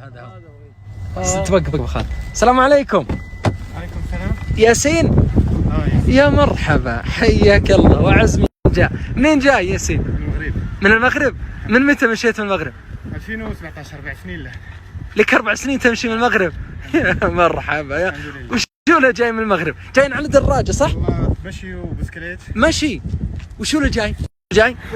هذا هو. توقف خالد. السلام عليكم. عليكم السلام. ياسين. يا مرحبا، حياك الله وعز من جاء. منين جاي ياسين؟ من المغرب. من المغرب؟ من متى مشيت من المغرب؟ 2017، 4 سنين له. لك 4 سنين تمشي من المغرب؟ يا مرحبا. يا وشو اللي جاي من المغرب؟ جايين على دراجة صح؟ والله مشي وبسكليت. مشي. وشو اللي جاي؟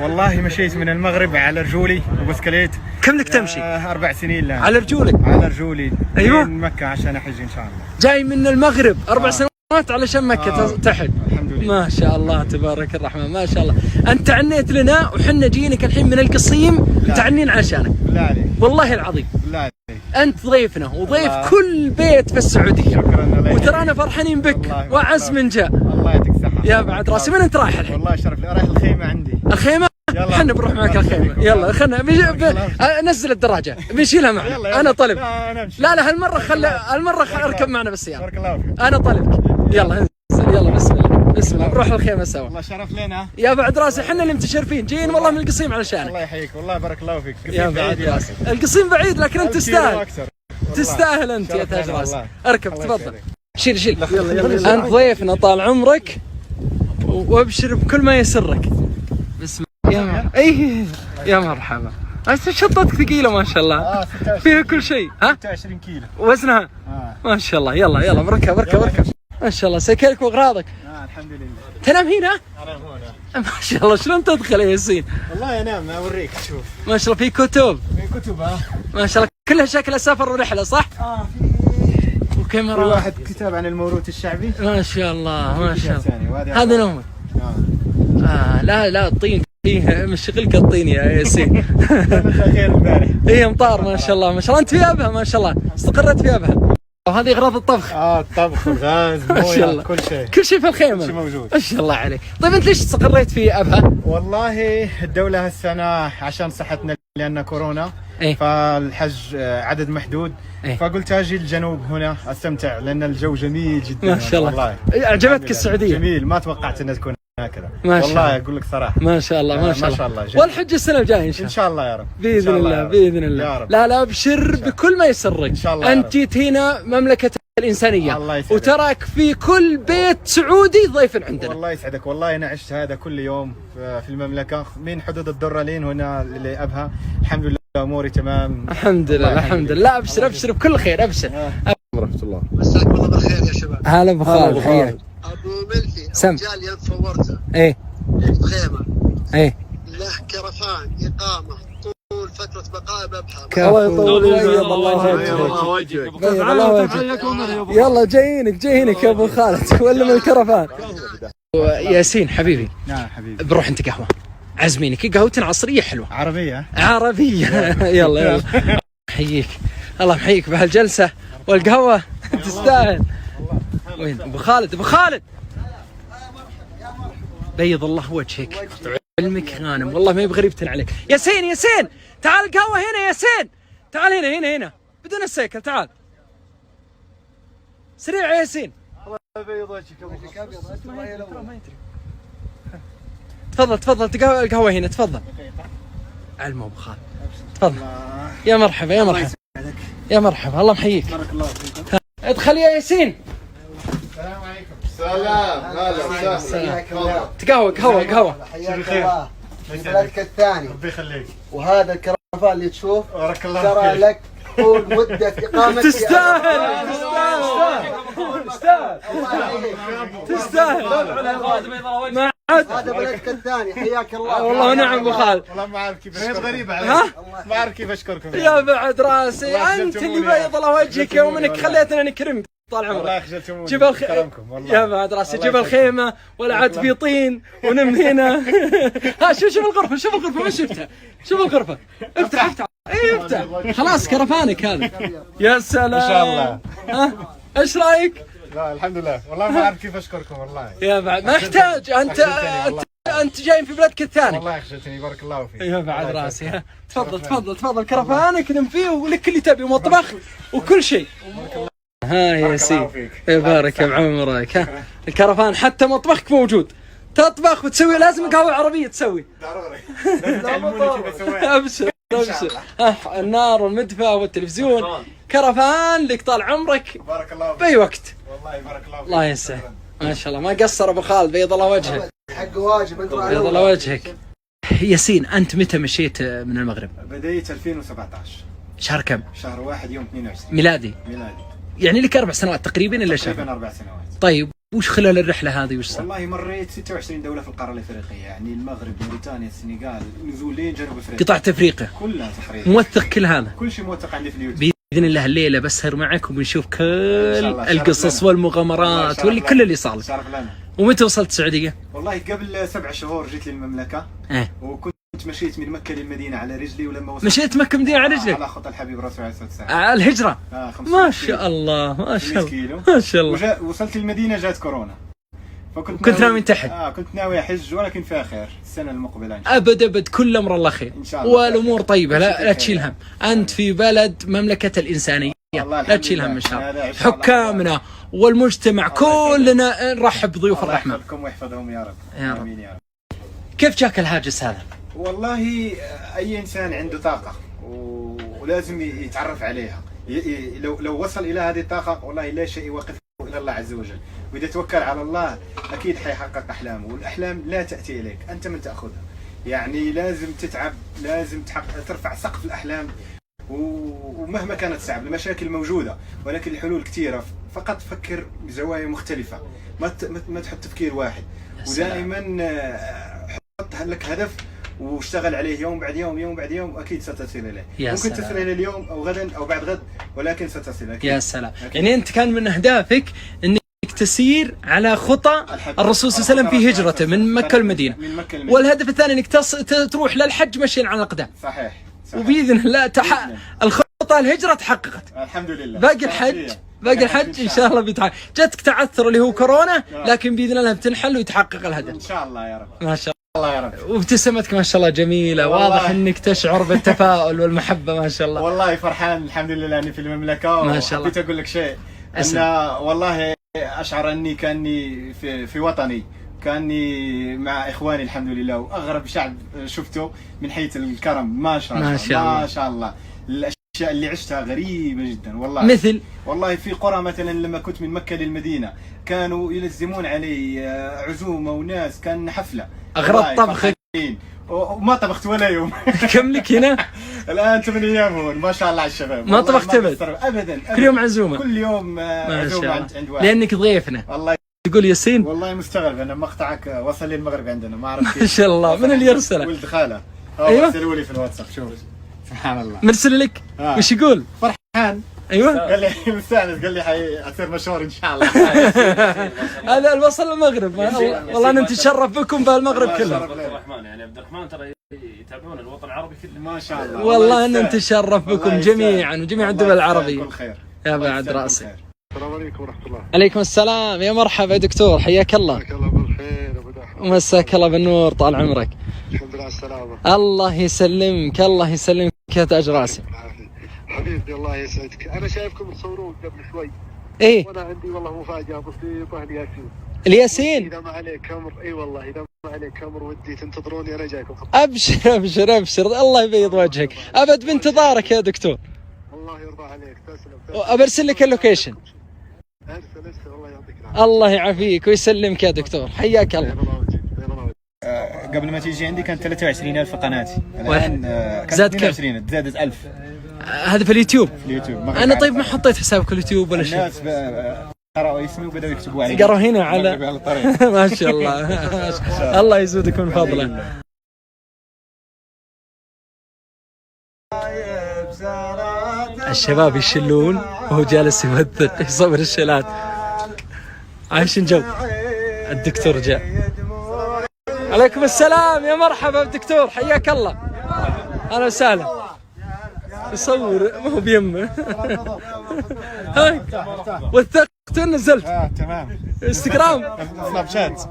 والله مشيت من المغرب على رجولي وبسكليت. كم لك تمشي؟ 4 سنين له. على رجولك؟ على رجولي. ايوه. من مكة عشان احج ان شاء الله. جاي من المغرب 4 سنوات علشان مكة تحج. الحمد لله. ما شاء الله تبارك الرحمن، ما شاء الله. انت عنيت لنا وحنا جينك الحين من القصيم متعنين عشانك. بالله عليك. والله العظيم. بالله عليك. انت ضيفنا وضيف كل بيت في السعودية. شكرا. وترانا فرحانين بك وعز من جاء. الله يعطيك الصحة. يا بعد راسي. من انت رايح الحين؟ والله شرف لي، رايح الخيمة عندي. الخيمة؟ احنا بنروح معك الخيمة. يلا خلنا نزل الدراجة بنشيلها معنا. انا طلب. لا هالمرة اركب معنا بالسيارة. بارك الله فيك. انا طلبك. يلا انزل. يلا بسم الله نروح الخيمة سوا. والله شرف لنا. يا بعد راسي، احنا اللي متشرفين جايين والله من القصيم علشانك. الله يحييك. والله بارك الله فيك. يا بعد راسي. القصيم بعيد لكن انت تستاهل. تستاهل انت يا تاج راسي. اركب تفضل. شيل. يلا. انت ضيفنا طال عمرك وابشر بكل ما يسرك. بسم الله. يا مرحبا. شنطتك ثقيلة ما شاء الله. فيها كل شيء. 26 كيلو وزنها. ما شاء الله. يلا بركب. ما شاء الله. سكرك واغراضك. الحمد لله. تنام هنا؟ انام هنا. ما شاء الله. شلون تدخل يا ياسين؟ والله انام اوريك شوف. ما شاء الله. في كتب. ما شاء الله. كلها شكلها سفر ورحلة صح؟ وكاميرا. واحد كتاب عن الموروث الشعبي. ما شاء الله. ما شاء الله. هذا نومك. لا الطين فيه مشغلك الطين يا ياسين. خير البارح. هي امطار ما شاء الله. ما شاء الله. انت في ابها ما شاء الله. استقرت في ابها. وهذه اغراض الطبخ. الطبخ والغاز مويه كل شيء في الخيمه. كل شيء موجود. ما شاء الله عليك. طيب انت ليش استقريت في ابها؟ والله الدوله هالسنه عشان صحتنا لان كورونا. فالحج عدد محدود. فقلت اجي الجنوب هنا استمتع لان الجو جميل جدا. ما شاء الله. والله اعجبتك السعوديه؟ جميل. ما توقعت انها تكون هكذا. والله اقول لك صراحه. ما شاء الله. والحج السنه الجايه ان شاء الله. يا رب. باذن الله. لا ابشر بكل ما يسرك. ان شاء الله. انت جيت هنا مملكه الإنسانية. وتراك في كل بيت سعودي ضيف عندنا. والله يسعدك. والله أنا عشت هذا كل يوم في المملكة من حدود الدرة لين هنا لأبها. الحمد لله أموري تمام. الحمد لله. أبشر بكل خير. أبشر. ورحمة الله. مساكم الله بالخير يا شباب. هلا أبو خالد. حياك. أبو ملفي. سم. رجال يد صورته. خيمة. له كرفان إقامة طول فترة بقاء بأبها. الله يطول الله وجهك. يلا جايينك يا ابو خالد ولا من الكرفان. ياسين حبيبي. نعم حبيبي. بنروح انت قهوة. عزمينك قهوة عصرية حلوة. عربية. يلا. حييك. الله محييك بهالجلسة والقهوة. تستاهل. وين ابو خالد؟ بيض الله وجهك. علمك غانم والله ما يبغى يبتن عليك. ياسين تعال القهوة هنا. ياسين تعال هنا بدون السيكل. تعال سريع يا ياسين. الله يبيض وجهك ابو خالد. تفضل القهوة هنا. تفضل. علم ابو خالد. تفضل. يا مرحبا. يا مرحبا. الله محييك. بارك الله فيكم. ادخل يا ياسين. السلام عليكم. السلام. قهوة. حياك الله. في بلدك الثاني. ربي يخليك. وهذا الكرفان اللي تشوف بارك الله ترى لك طول مدة إقامتك. تستاهل. هذا بلدك الثاني. حياك الله. والله ونعم ابو خالد. والله ما اعرف كيف غريبة علي. ما اعرف كيف اشكركم. يا بعد راسي. انت اللي بيض الله وجهك يوم انك خليتنا نكرمك طال عمرك. والله خجلتموني. جيب يا بعد راسي. جيب الخيمة ولا عاد في طين ونم هنا. شوف الغرفة. ما شفتها. شوف الغرفة. افتح. خلاص كرفانك هذا. يا سلام. ما شاء الله. ايش رايك؟ لا الحمد لله. والله ما اعرف كيف اشكركم والله. يا بعد ما يحتاج. انت جاي في بلدك الثاني. والله خجلتني. بارك الله فيك. يا بعد راسي. تفضل كرفانك نم فيه ولك اللي تبي ومطبخ وكل شيء. يا ياسين. يبارك يا عمرك. الكرفان حتى مطبخك موجود. تطبخ وتسوي لازم قهوة عربية تسوي. ضروري. لازم تعلموني كيف اسويها. ابشر. ابشر. النار والمدفأة والتلفزيون، كرفان لك طال عمرك. بارك الله باي وقت. والله بارك الله فيك. الله يسعد. ما شاء الله ما قصر ابو خالد، بيض الله وجهك. حق واجب انت. بيض الله وجهك. ياسين انت متى مشيت من المغرب؟ بديت 2017 شهر كم؟ شهر 1 يوم 22 ميلادي. ميلادي. يعني لك 4 سنوات تقريبا الا شهر؟ تقريبا 4 سنوات. طيب وش خلال الرحله هذه وش صار؟ والله مريت 26 دوله في القاره الافريقيه، يعني المغرب، موريتانيا، السنغال، نزولين جنوب افريقيا، قطاع افريقيا كلها تقريبا. موثق كل هذا؟ كل شيء موثق عندي في اليوتيوب. باذن الله الليله بسهر معك وبنشوف كل الله. القصص والمغامرات واللي كل اللي صار لك. شرف لنا. ومتى وصلت السعوديه؟ والله قبل 7 شهور جيت للمملكه. وكنت مشيت من مكه للمدينه على رجلي، ولما وصلت مشيت مكه مدينه على رجلك؟ على خط الحبيب الرسول عليه الصلاه والسلام. الهجره. 500 ما شاء الله ما شاء الله كيلو. ما شاء الله. وصلت المدينه جات كورونا، كنت ناوي تحج؟ كنت ناوي احج، ولكن فيها خير السنه المقبله ان شاء الله. ابد كل امر الله خير ان شاء الله، والامور طيبه. لا تشيل هم، انت في بلد مملكه الانسانيه، لا تشيل هم ان شاء الله. حكامنا والمجتمع كلنا نرحب بضيوف الرحمن. الله يحفظكم ويحفظهم يا رب. يا رب. امين يا رب. كيف جاك الهاجس هذا؟ والله اي انسان عنده طاقه ولازم يتعرف عليها. لو وصل الى هذه الطاقه والله لا شيء يوقفه الا الله عز وجل، واذا توكل على الله اكيد حيحقق احلامه، والاحلام لا تاتي اليك، انت من تاخذها. يعني لازم تتعب، لازم ترفع سقف الاحلام، ومهما كانت صعبه المشاكل موجوده ولكن الحلول كثيره، فقط فكر بزوايا مختلفه، ما تحط تفكير واحد، ودائما حط لك هدف واشتغل عليه يوم بعد يوم، يوم بعد يوم، اكيد ستصل اليه. ممكن تصل اليه اليوم او غدا او بعد غد، ولكن ستصل اكيد. يا سلام. يعني انت كان من اهدافك انك تسير على خطى الرسول صلى الله عليه وسلم في هجرته من مكه المدينه، والهدف الثاني انك تروح للحج مشيا على الأقدام. صحيح. وباذن الله الخطه الهجره تحققت الحمد لله. باقي الحج ان شاء الله بيتحقق. جاتك تعثر اللي هو كورونا، لكن باذن الله بتنحل ويتحقق الهدف ان شاء الله يا رب. ما شاء الله يا رب. وابتسامتك ما شاء الله جميله، واضح انك تشعر بالتفاؤل والمحبه ما شاء الله. والله فرحان الحمد لله اني في المملكه، ما شاء الله. وحبيت اقول لك شيء، ان والله اشعر اني كاني في وطني، كاني مع اخواني الحمد لله، واغرب شعب شفته من حيث الكرم، ما شاء الله ما شاء الله. الاشياء اللي عشتها غريبه جدا والله. مثل والله في قرى مثلا لما كنت من مكه للمدينه كانوا يلزمون علي عزومه وناس، كان حفله. اغرب طبخ وما طبخت ولا يوم. كم لك هنا؟ الان 8 ايام هون، ما شاء الله على الشباب. ما طبخت ابدا. كل يوم عزومه. كل يوم عزومه عند واحد. لانك ضيفنا. والله تقول ياسين والله مستغرب انا مقطعك وصل لي المغرب عندنا، ما اعرف كيف. ما شاء الله. من اللي يرسله؟ ولد خاله. ايوه ارسلوا لي في الواتساب. شوف سبحان الله مرسل لك. وش يقول؟ فرحان. ايوه قال لي مستانس، قال لي حيصير مشهور ان شاء الله. هذا الوصل المغرب. والله انا نتشرف بكم بالمغرب كله. عبد الرحمن يعني عبد الرحمن ترى يتابعون الوطن العربي كله ما شاء الله. والله ان نتشرف بكم جميعا وجميع الدول العربيه. كل خير يا بعد راسي. السلام عليكم ورحمة الله. عليكم السلام. يا مرحبا يا دكتور، حياك الله. مساك الله بالخير ابو دحم. مساك الله بالنور، طال عمرك. الحمد لله على السلامة. الله يسلمك الله يسلمك يا تاج راسي. حبيبي الله يسعدك. انا شايفكم تصورون قبل شوي. ايه وانا عندي والله مفاجأة بسيطة لياسين. الياسين اذا ما عليك امر، اي والله اذا ما عليك امر ودي تنتظروني انا جايكم. ابشر ابشر ابشر، الله يبيض وجهك، ابد بانتظارك يا دكتور. الله يرضى عليك، تسلم. ابرسل لك اللوكيشن. ارسل الله يعطيك العافية. الله يعافيك ويسلمك يا دكتور، حياك الله. قبل ما تيجي عندي كانت 23,000 قناتي، الان زاد كم؟ زادت 1000. هذا في اليوتيوب. انا طيب ما حطيت حسابك في اليوتيوب ولا شيء. الناس قرأوا اسمي وبدأوا يكتبوا علي. قرأوا هنا على ما شاء الله. الله يزودك من فضله. الشباب يشلون وهو جالس يوثق يصور الشلات. عايشين جو. الدكتور جاء. عليكم السلام، يا مرحبا بالدكتور، حياك الله. اهلا وسهلا. يصور ما هو بيمه. وثقت ونزلت. تمام. انستغرام سناب شات.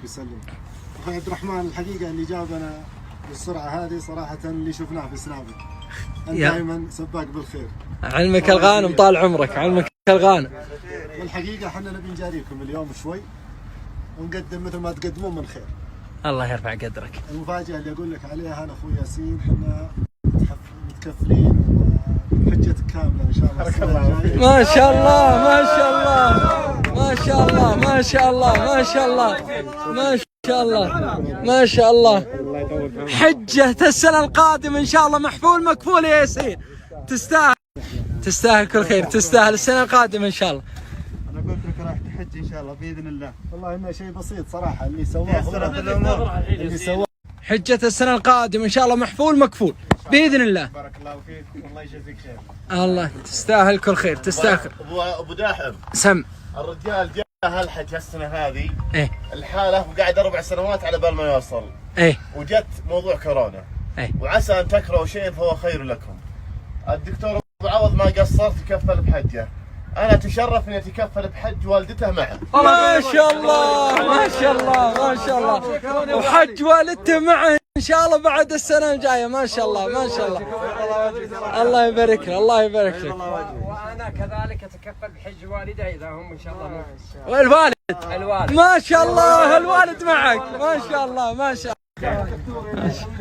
يسلم. اخوي عبد الرحمن، الحقيقة اللي جابنا بالسرعة هذه صراحة اللي شفناه في سنابي. انت دائما سباق بالخير. علمك الغانم طال عمرك، علمك الغانم. والحقيقة احنا نبي نجاريكم اليوم شوي ونقدم مثل ما تقدمون من خير. الله يرفع قدرك. المفاجأة اللي أقول لك عليها أنا أخوي ياسين، إحنا متكفلين وحجة كاملة إن شاء الله السنة الجاية. ما شاء الله ما شاء الله ما شاء الله ما شاء الله ما شاء الله ما شاء الله ما شاء الله. حجة السنة القادمة إن شاء الله محفول مكفول يا ياسين. تستاهل تستاهل كل خير، تستاهل السنة القادمة إن شاء الله. أنا قلت لك راح تحج إن شاء الله بإذن الله. والله إنه شيء بسيط صراحة اللي سواه اللي سواه. حجة السنة القادمة إن شاء الله محفول مكفول بإذن الله. بارك الله فيك والله يجازيك خير. الله تستاهل كل خير تستاهل. ابو داحم سم الرجال جاء هالحج هالسنه هذه ايه الحاله وقعد 4 سنوات على بال ما يوصل، ايه وجت موضوع كورونا، ايه وعسى ان تكرهوا شيء فهو خير لكم. الدكتور ابو عوض ما قصر تكفل بحجه، انا اتشرف اني اتكفل بحج والدته معه. ما شاء الله ما شاء الله ما شاء الله، وحج والدته معه ان شاء الله بعد السنه الجايه. ما شاء الله ما شاء الله. الله يبارك لك الله يبارك لك. وانا كذلك اتكفل بحج والدي اذا هم ان شاء الله. والوالد ما شاء الله الوالد معك. ما شاء الله ما شاء الله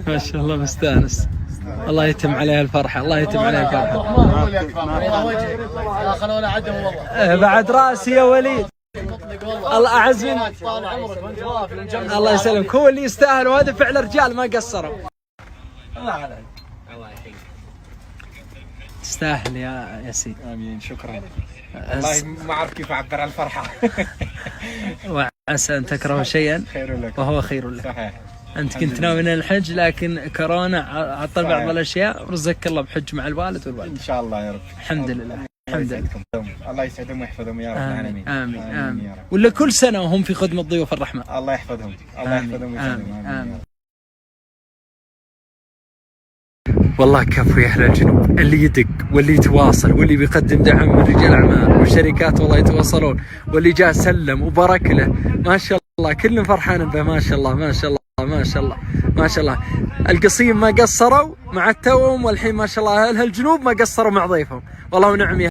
ما شاء الله مستانس. الله يتم عليه الفرحه الله يتم عليه الفرحه. بعد راسي يا وليد. الله أعز منك. الله يسلمك. هو اللي يستاهل وهذا فعل رجال ما قصروا. الله عليك الله يحييك. تستاهل يا ياسين. امين شكرا. والله ما اعرف كيف اعبر عن الفرحه. وعسى ان تكرهوا شيئا خير لك وهو خير لك. صحيح. انت كنت ناوي من الحج لكن كورونا عطل بعض الاشياء ورزقك الله بحج مع الوالد والوالد. ان شاء الله يا رب. الحمد لله الحمد لله. الله يسعدهم ويحفظهم يا رب العالمين. آمين آمين. ولا كل سنة وهم في خدمة ضيوف الرحمن. الله يحفظهم الله يحفظهم ويسعدهم. آمين. والله كفو يا أهل الجنوب، اللي يدق واللي يتواصل واللي بيقدم دعم من رجال أعمال والشركات والله يتواصلون، واللي جاء سلم وبارك له ما شاء الله كلهم فرحان به. ما شاء الله ما شاء الله ما شاء الله ما شاء الله. القصيم ما قصروا مع التوم، والحين ما شاء الله أهل الجنوب ما قصروا مع ضيفهم. والله ونعم يا